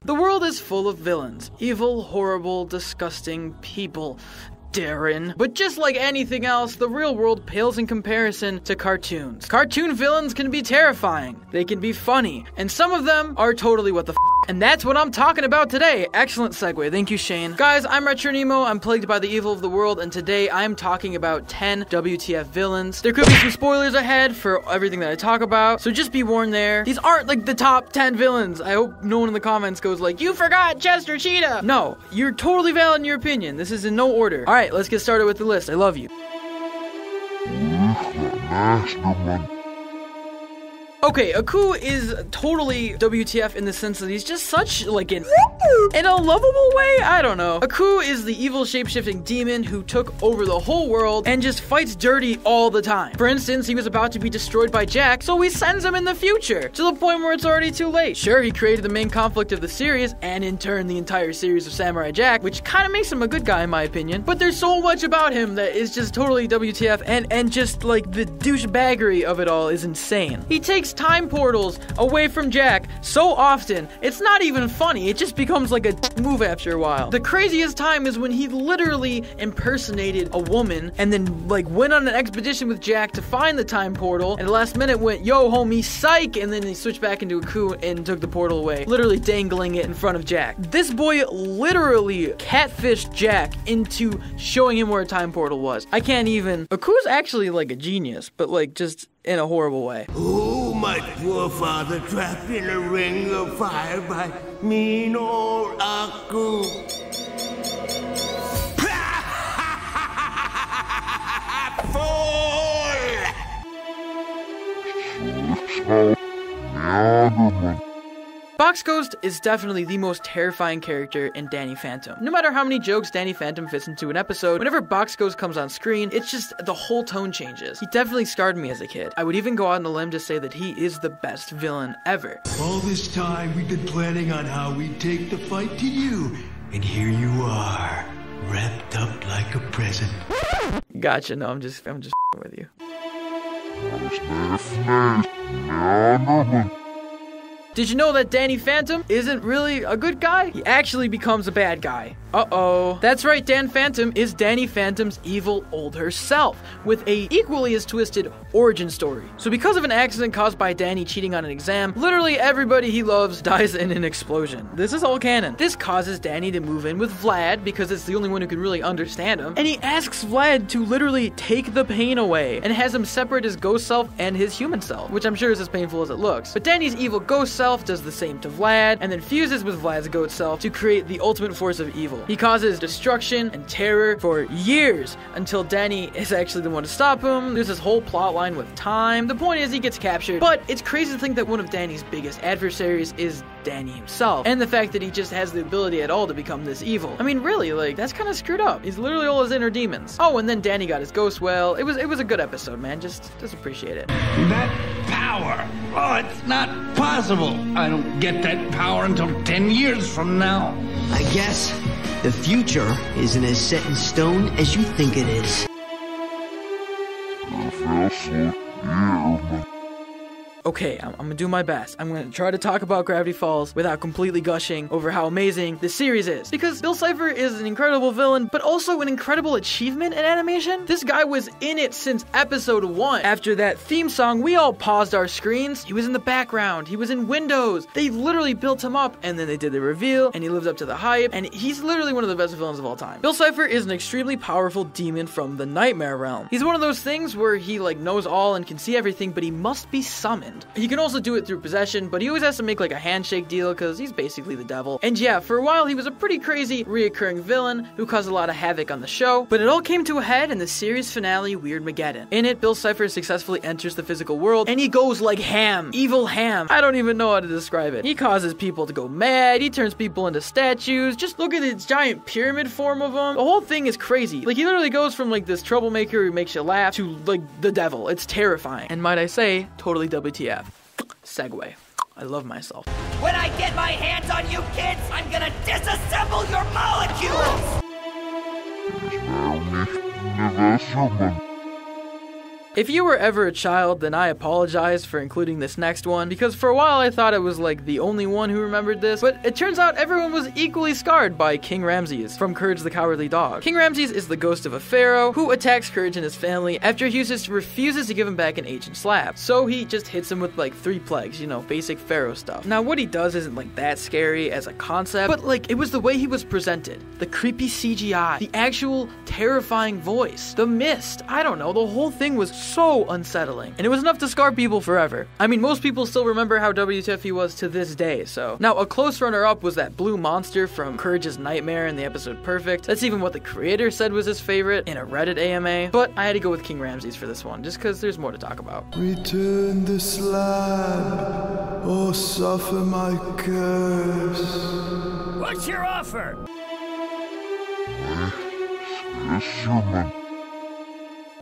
The world is full of villains. Evil, horrible, disgusting people. Darren. But just like anything else, the real world pales in comparison to cartoons. Cartoon villains can be terrifying. They can be funny. And some of them are totally what the f***. And that's what I'm talking about today. Excellent segue. Thank you, Shane. Guys, I'm Retro Nemo. I'm plagued by the evil of the world, and today I'm talking about 10 WTF villains. There could be some spoilers ahead for everything that I talk about, so just be warned there. These aren't like the top 10 villains. I hope no one in the comments goes like, you forgot Chester Cheetah. No, you're totally valid in your opinion. This is in no order. All right, let's get started with the list. I love you. Okay, Aku is totally WTF in the sense that he's just such, like, in a lovable way? I don't know. Aku is the evil shape-shifting demon who took over the whole world and just fights dirty all the time. For instance, he was about to be destroyed by Jack, so he sends him in the future, to the point where it's already too late. Sure, he created the main conflict of the series, and in turn, the entire series of Samurai Jack, which kind of makes him a good guy in my opinion, but there's so much about him that is just totally WTF, and just, like, the douchebaggery of it all is insane. He takes time portals away from Jack so often, it's not even funny. It just becomes like a move after a while. The craziest time is when he literally impersonated a woman and then like went on an expedition with Jack to find the time portal, and at the last minute went, yo homie, psych, and then he switched back into Aku and took the portal away, literally dangling it in front of Jack. This boy literally catfished Jack into showing him where a time portal was. I can't even. Aku's actually like a genius, but like just in a horrible way. Oh, my poor father trapped in a ring of fire by mean old Aku. Fool! Box Ghost is definitely the most terrifying character in Danny Phantom. No matter how many jokes Danny Phantom fits into an episode, whenever Box Ghost comes on screen, it's just the whole tone changes. He definitely scarred me as a kid. I would even go out on a limb to say that he is the best villain ever. All this time we've been planning on how we'd take the fight to you, and here you are, wrapped up like a present. Gotcha, no, I'm just with you. Did you know that Danny Phantom isn't really a good guy? He actually becomes a bad guy. Uh-oh. That's right, Dan Phantom is Danny Phantom's evil older self, with a equally as twisted origin story. So because of an accident caused by Danny cheating on an exam, literally everybody he loves dies in an explosion. This is all canon. This causes Danny to move in with Vlad, because it's the only one who can really understand him, and he asks Vlad to literally take the pain away, and has him separate his ghost self and his human self, which I'm sure is as painful as it looks. But Danny's evil ghost self does the same to Vlad, and then fuses with Vlad's ghost self to create the ultimate force of evil. He causes destruction and terror for years until Danny is actually the one to stop him. There's this whole plot line with time. The point is he gets captured, but it's crazy to think that one of Danny's biggest adversaries is Danny himself, and the fact that he just has the ability at all to become this evil. I mean, really, like, that's kind of screwed up. He's literally all his inner demons. Oh, and then Danny got his ghost well. It was a good episode, man. Just appreciate it. That power! Oh, it's not possible. I don't get that power until 10 years from now. I guess the future isn't as set in stone as you think it is. Okay, I'm gonna do my best. I'm gonna try to talk about Gravity Falls without completely gushing over how amazing this series is. Because Bill Cipher is an incredible villain, but also an incredible achievement in animation. This guy was in it since episode 1. After that theme song, we all paused our screens. He was in the background. He was in windows. They literally built him up, and then they did the reveal, and he lived up to the hype, and he's literally one of the best villains of all time. Bill Cipher is an extremely powerful demon from the Nightmare Realm. He's one of those things where he, like, knows all and can see everything, but he must be summoned. He can also do it through possession, but he always has to make like a handshake deal because he's basically the devil. And yeah, for a while he was a pretty crazy reoccurring villain who caused a lot of havoc on the show, but it all came to a head in the series finale Weirdmageddon. In it, Bill Cipher successfully enters the physical world and he goes like ham. Evil ham. I don't even know how to describe it. He causes people to go mad, he turns people into statues. Just look at its giant pyramid form of him. The whole thing is crazy. Like, he literally goes from like this troublemaker who makes you laugh to like the devil. It's terrifying. And might I say, totally WTF. Segue. I love myself. When I get my hands on you kids, I'm gonna disassemble your molecules! If you were ever a child, then I apologize for including this next one, because for a while I thought I was like the only one who remembered this, but it turns out everyone was equally scarred by King Ramses from Courage the Cowardly Dog. King Ramses is the ghost of a pharaoh who attacks Courage and his family after Hughes refuses to give him back an ancient slab. So he just hits him with like 3 plagues, you know, basic pharaoh stuff. Now what he does isn't like that scary as a concept, but like it was the way he was presented. The creepy CGI, the actual terrifying voice, the mist, I don't know, the whole thing was so unsettling. And it was enough to scar people forever. I mean, most people still remember how WTF he was to this day, so. Now, a close runner-up was that blue monster from Courage's Nightmare in the episode Perfect. That's even what the creator said was his favorite in a Reddit AMA, but I had to go with King Ramses for this one, just because there's more to talk about. Return the slab, or suffer my curse. What's your offer?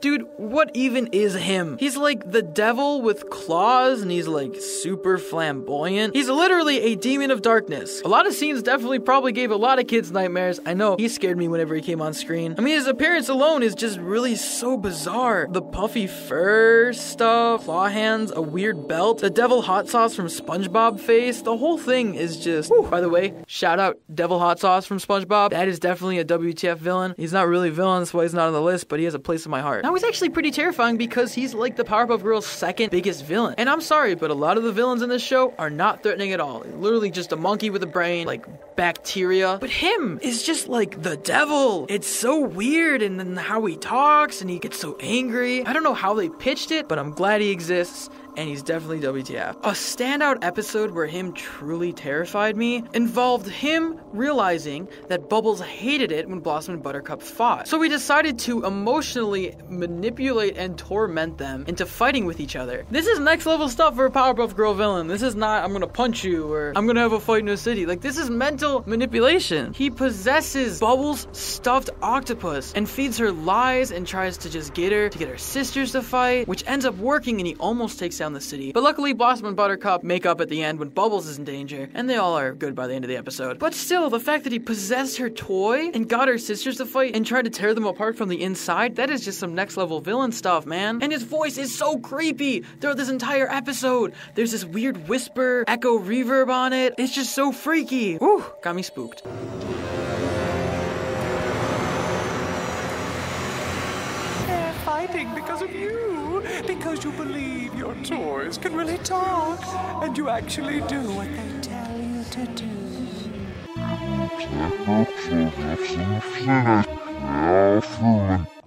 Dude, what even is him? He's like the devil with claws, and he's like super flamboyant. He's literally a demon of darkness. A lot of scenes definitely probably gave a lot of kids nightmares. I know, he scared me whenever he came on screen. I mean, his appearance alone is just really so bizarre. The puffy fur stuff, claw hands, a weird belt, the devil hot sauce from SpongeBob face. The whole thing is just... Whew. By the way, shout out Devil Hot Sauce from SpongeBob. That is definitely a WTF villain. He's not really a villain, that's why he's not on the list, but he has a place in my heart. Now, he's actually pretty terrifying because he's like the Powerpuff Girls' second biggest villain. And I'm sorry, but a lot of the villains in this show are not threatening at all. Literally just a monkey with a brain, like bacteria. But him is just like the devil. It's so weird, and then how he talks, and he gets so angry. I don't know how they pitched it, but I'm glad he exists. And he's definitely WTF. A standout episode where him truly terrified me involved him realizing that Bubbles hated it when Blossom and Buttercup fought. So he decided to emotionally manipulate and torment them into fighting with each other. This is next level stuff for a Powerpuff Girl villain. This is not, I'm gonna punch you, or I'm gonna have a fight in a city. Like, this is mental manipulation. He possesses Bubbles' stuffed octopus and feeds her lies and tries to just get her sisters to fight, which ends up working, and he almost takes down the city. But luckily, Blossom and Buttercup make up at the end when Bubbles is in danger, and they all are good by the end of the episode. But still, the fact that he possessed her toy and got her sisters to fight and tried to tear them apart from the inside, that is just some next level villain stuff, man. And his voice is so creepy throughout this entire episode. There's this weird whisper, echo reverb on it. It's just so freaky. Whew, got me spooked. They're fighting because of you. Because you believe your toys can really talk, and you actually do what they tell you to do.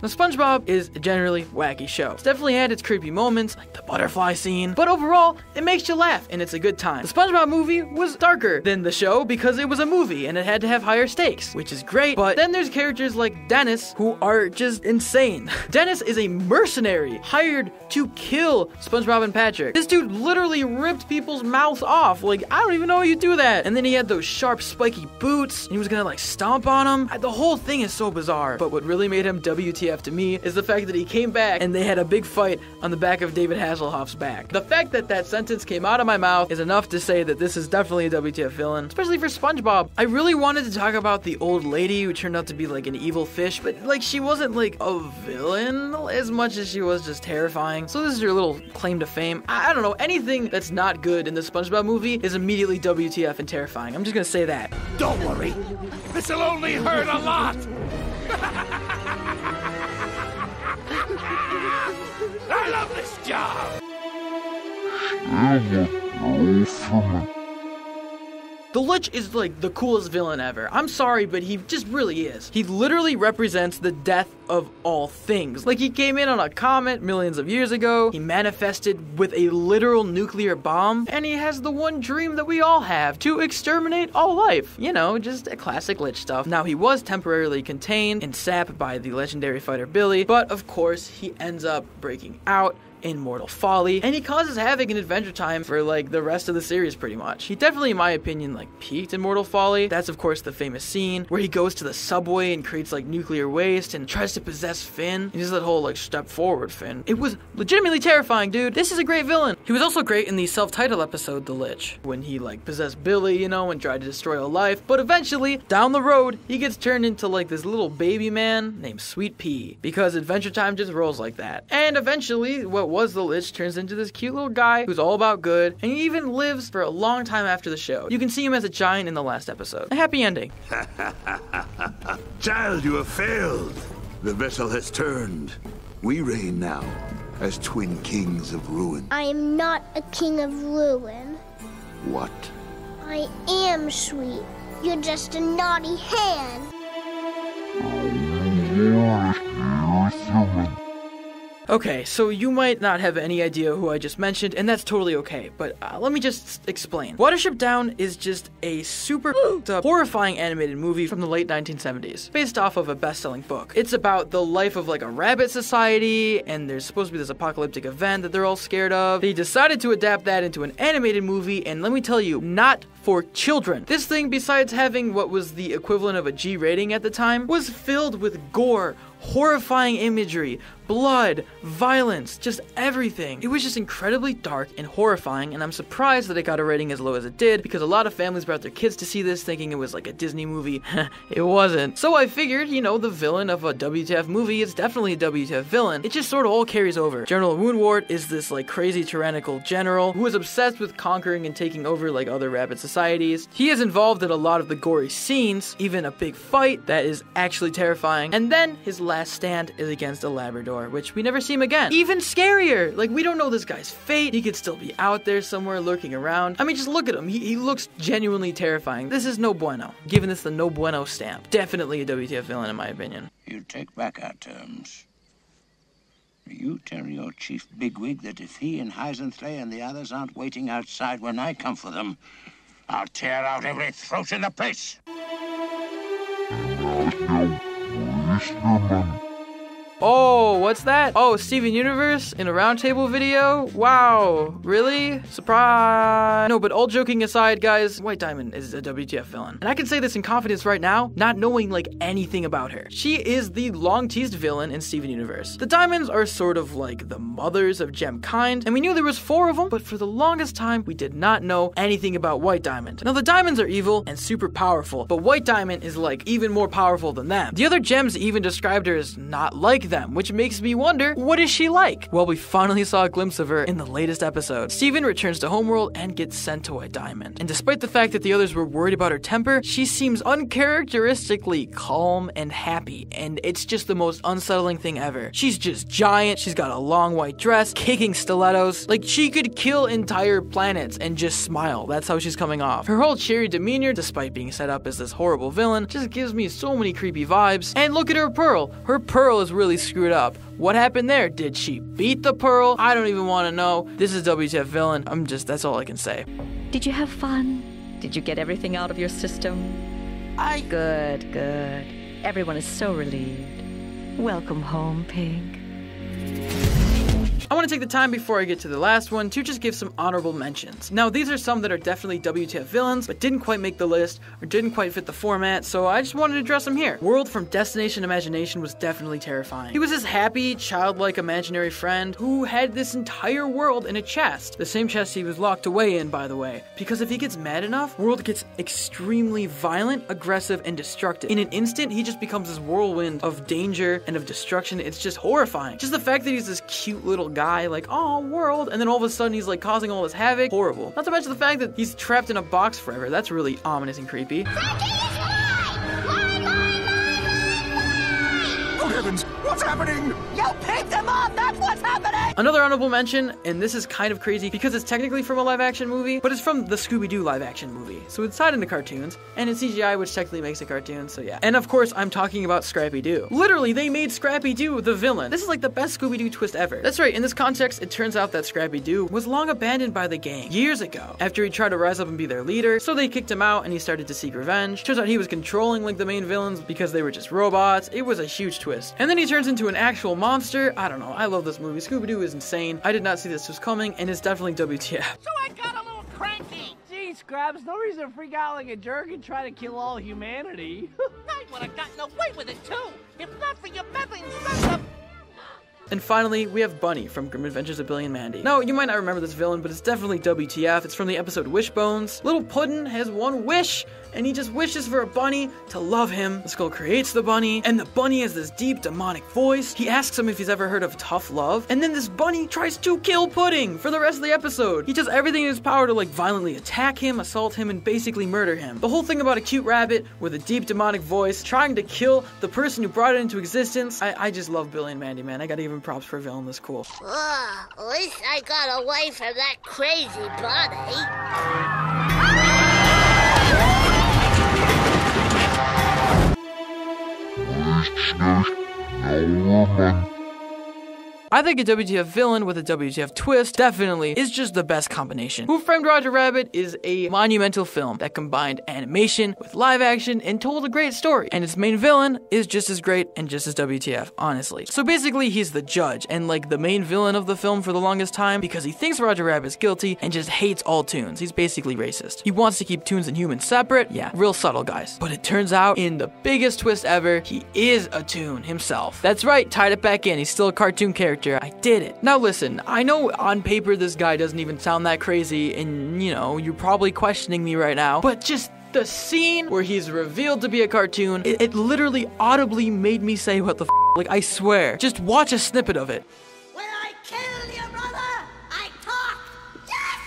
Now, SpongeBob is a generally wacky show. It's definitely had its creepy moments, like the butterfly scene, but overall, it makes you laugh, and it's a good time. The SpongeBob movie was darker than the show because it was a movie, and it had to have higher stakes, which is great, but then there's characters like Dennis, who are just insane. Dennis is a mercenary, hired to kill SpongeBob and Patrick. This dude literally ripped people's mouths off. Like, I don't even know how you do that. And then he had those sharp, spiky boots, and he was gonna, like, stomp on them. The whole thing is so bizarre, but what really made him WTF to me is the fact that he came back and they had a big fight on the back of David Hasselhoff's back. The fact that that sentence came out of my mouth is enough to say that this is definitely a WTF villain, especially for SpongeBob. I really wanted to talk about the old lady who turned out to be like an evil fish, but like she wasn't like a villain as much as she was just terrifying. So this is your little claim to fame. I don't know, anything that's not good in the SpongeBob movie is immediately WTF and terrifying. I'm just gonna say that. Don't worry. This'll only hurt a lot. I love this job. The Lich is like the coolest villain ever. I'm sorry, but he just really is. He literally represents the death of all things. Like, he came in on a comet millions of years ago, he manifested with a literal nuclear bomb, and he has the one dream that we all have, to exterminate all life. You know, just a classic Lich stuff. Now, he was temporarily contained and sapped by the legendary fighter Billy, but of course, he ends up breaking out in Mortal Folly, and he causes havoc in Adventure Time for like the rest of the series pretty much. He definitely, in my opinion, like peaked in Mortal Folly. That's of course the famous scene where he goes to the subway and creates like nuclear waste and tries to possess Finn. He does that whole like step forward Finn. It was legitimately terrifying, dude. This is a great villain. He was also great in the self-titled episode The Lich, when he like possessed Billy, you know, and tried to destroy a life, but eventually down the road he gets turned into like this little baby man named Sweet Pea, because Adventure Time just rolls like that. And eventually what was the Lich turns into this cute little guy who's all about good, and he even lives for a long time after the show. You can see him as a giant in the last episode. A happy ending. Child, you have failed. The vessel has turned. We reign now as twin kings of ruin. I am not a king of ruin. What? I am sweet. You're just a naughty hand. Okay, so you might not have any idea who I just mentioned, and that's totally okay, but let me just explain. Watership Down is just a super horrifying animated movie from the late 1970s, based off of a best-selling book. It's about the life of like a rabbit society, and there's supposed to be this apocalyptic event that they're all scared of. They decided to adapt that into an animated movie, and let me tell you, not for children. This thing, besides having what was the equivalent of a G rating at the time, was filled with gore, horrifying imagery, blood, violence, just everything. It was just incredibly dark and horrifying, and I'm surprised that it got a rating as low as it did, because a lot of families brought their kids to see this thinking it was like a Disney movie. It wasn't. So I figured, you know, the villain of a WTF movie is definitely a WTF villain. It just sort of all carries over. General Woundwort is this like crazy tyrannical general who is obsessed with conquering and taking over like other rabbit societies. He is involved in a lot of the gory scenes, even a big fight that is actually terrifying. And then his last stand is against a Labrador, which we never see him again. Even scarier! Like, we don't know this guy's fate. He could still be out there somewhere lurking around. I mean, just look at him. He looks genuinely terrifying. This is no bueno. Giving this the no bueno stamp. Definitely a WTF villain, in my opinion. You take back our terms. You tell your chief bigwig that if he and Heisensley and the others aren't waiting outside when I come for them, I'll tear out every throat in the place. Oh, what's that? Oh, Steven Universe in a roundtable video? Wow, really? Surprise! No, but all joking aside, guys, White Diamond is a WTF villain. And I can say this in confidence right now, not knowing like anything about her. She is the long-teased villain in Steven Universe. The Diamonds are sort of like the mothers of Gemkind, and we knew there was 4 of them, but for the longest time, we did not know anything about White Diamond. Now, the Diamonds are evil and super powerful, but White Diamond is like even more powerful than them. The other gems even described her as not like them, which makes me wonder, what is she like? Well, we finally saw a glimpse of her in the latest episode. Steven returns to Homeworld and gets sent to White Diamond. And despite the fact that the others were worried about her temper, she seems uncharacteristically calm and happy, and it's just the most unsettling thing ever. She's just giant, she's got a long white dress, kicking stilettos, like she could kill entire planets and just smile. That's how she's coming off. Her whole cheery demeanor, despite being set up as this horrible villain, just gives me so many creepy vibes. And look at her pearl. Her pearl is really screwed up. What happened there? Did she beat the pearl? I don't even want to know. This is WTF villain. That's all I can say. Did you have fun? Did you get everything out of your system? Good. Everyone is so relieved. Welcome home, Pink. I want to take the time before I get to the last one to just give some honorable mentions. Now, these are some that are definitely WTF villains, but didn't quite make the list or didn't quite fit the format, so I just wanted to address them here. World from Destination Imagination was definitely terrifying. He was this happy, childlike imaginary friend who had this entire world in a chest. The same chest he was locked away in, by the way. Because if he gets mad enough, World gets extremely violent, aggressive, and destructive. In an instant, he just becomes this whirlwind of danger and of destruction. It's just horrifying. Just the fact that he's this cute little guy, like, oh, World, and then all of a sudden he's like causing all this havoc. Horrible. Not to mention the fact that he's trapped in a box forever. That's really ominous and creepy. Oh heavens, what's happening? You picked them up! That's what's happening! Another honorable mention, and this is kind of crazy because it's technically from a live-action movie, but it's from the Scooby-Doo live-action movie. So it's tied into cartoons, and it's CGI, which technically makes it cartoon, so yeah. And of course, I'm talking about Scrappy-Doo. Literally, they made Scrappy-Doo the villain. This is like the best Scooby-Doo twist ever. That's right, in this context, it turns out that Scrappy-Doo was long abandoned by the gang years ago, after he tried to rise up and be their leader, so they kicked him out and he started to seek revenge. Turns out he was controlling like the main villains because they were just robots. It was a huge twist. And then he turns into an actual monster. I don't know, I love this movie. Scooby-Doo is insane. I did not see this was coming, and it's definitely WTF. So I got a little cranky. Gee, Scraps, no reason to freak out like a jerk and try to kill all humanity. I would have gotten away with it too, if not for your meddling sons of... And finally, we have Bunny from Grim Adventures of Billy and Mandy. Now, you might not remember this villain, but it's definitely WTF. It's from the episode Wishbones. Little Puddin' has one wish, and he just wishes for a bunny to love him. The skull creates the bunny, and the bunny has this deep demonic voice. He asks him if he's ever heard of tough love, and then this bunny tries to kill Pudding for the rest of the episode. He does everything in his power to, like, violently attack him, assault him, and basically murder him. The whole thing about a cute rabbit with a deep demonic voice trying to kill the person who brought it into existence. I just love Billy and Mandy, man. I gotta give him props for a villain this cool. At least I got away from that crazy bunny. I think a WTF villain with a WTF twist definitely is just the best combination. Who Framed Roger Rabbit is a monumental film that combined animation with live action and told a great story. And its main villain is just as great and just as WTF, honestly. So basically, he's the judge and like the main villain of the film for the longest time because he thinks Roger Rabbit's guilty and just hates all toons. He's basically racist. He wants to keep toons and humans separate. Yeah, real subtle, guys. But it turns out, in the biggest twist ever, he is a toon himself. That's right, tied it back in. He's still a cartoon character. I did it. Now listen, I know on paper this guy doesn't even sound that crazy and, you know, you're probably questioning me right now, but just the scene where he's revealed to be a cartoon, it literally audibly made me say what the f***. Like, I swear. Just watch a snippet of it. When I killed your brother, I talked. Yes!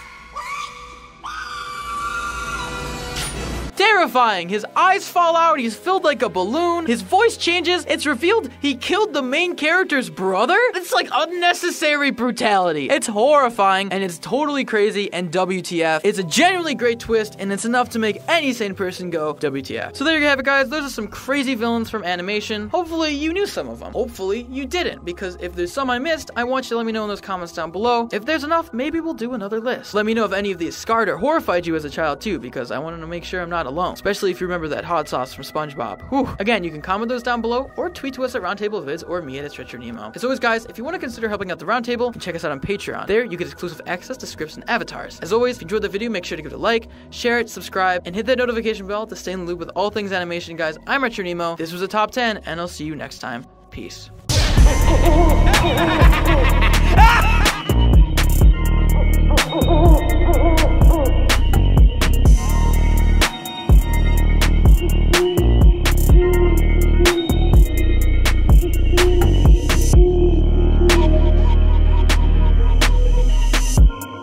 Terrifying! His eyes fall out, he's filled like a balloon, his voice changes, it's revealed he killed the main character's brother? It's like unnecessary brutality. It's horrifying, and it's totally crazy, and WTF. It's a genuinely great twist, and it's enough to make any sane person go WTF. So there you have it, guys. Those are some crazy villains from animation. Hopefully you knew some of them. Hopefully you didn't, because if there's some I missed, I want you to let me know in those comments down below. If there's enough, maybe we'll do another list. Let me know if any of these scarred or horrified you as a child too, because I wanted to make sure I'm not alone, especially if you remember that hot sauce from SpongeBob. Whew. Again, you can comment those down below or tweet to us at Roundtable Vids or me at @StretcherNemo. As always, guys, if you want to consider helping out the Roundtable, you can check us out on Patreon. There, you get exclusive access to scripts and avatars. As always, if you enjoyed the video, make sure to give it a like, share it, subscribe, and hit that notification bell to stay in the loop with all things animation, guys. I'm RetroNemo. This was a top 10, and I'll see you next time. Peace.